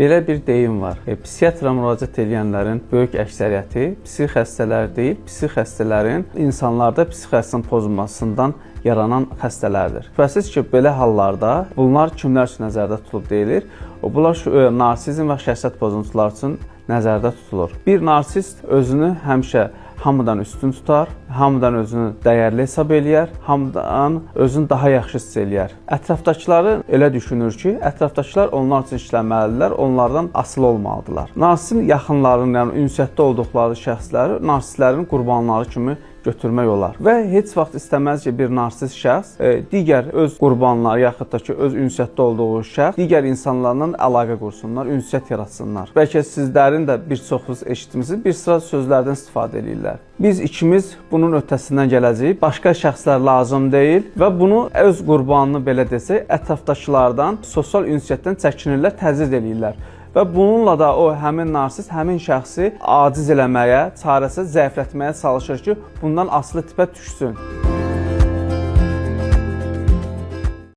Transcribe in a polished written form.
Belə bir deyim var. Psixiatra müraciət edənlərin böyük əksəriyyəti psixi xəstələr deyil, psixi xəstələrin insanlarda psixi xəstənin pozulmasından yaranan xəstələrdir. Şübhəsiz ki, belə hallarda bunlar kimlər üçün nəzərdə tutulub deyilir? Bunlar narsizm və şəxsiyyət pozuntuları üçün nəzərdə tutulur. Bir narsist özünü həmişə hamıdan üstün tutar, hamıdan özünü dəyərli hesab eləyər, hamıdan özünü daha yaxşı hiss eləyər. Ətrafdakıları elə düşünür ki, ətrafdakılar onlar üçün işləməlidirlər, onlardan asılı olmalıdırlar. Narsistin yaxınlarının, yəni ünsiyyətdə olduqları şəxsləri narsistlərin qurbanları kimi götürmək olar. Və heç vaxt istəməz ki, bir narsist şəxs digər öz qurbanları, yaxud da ki, öz ünsiyyətdə olduğu şəxs digər insanlarla əlaqə qursunlar, ünsiyyət yaratsınlar. Bəlkə sizlərin də bir çoxunuz eşitmisiniz, bir sıra sözlərdən istifadə edirlər. Biz ikimiz bunun öhdəsindən gələcəyik, başqa şəxslər lazım deyil və bunu öz qurbanını belə desək, ətrafdakılardan, sosial ünsiyyətdən çəkinirlər, təzyiq edirlər. Və bununla da o həmin narsist həmin şəxsi aciz eləməyə, çarəsiz zəiflətməyə çalışır ki, bundan asılı tipə düşsün.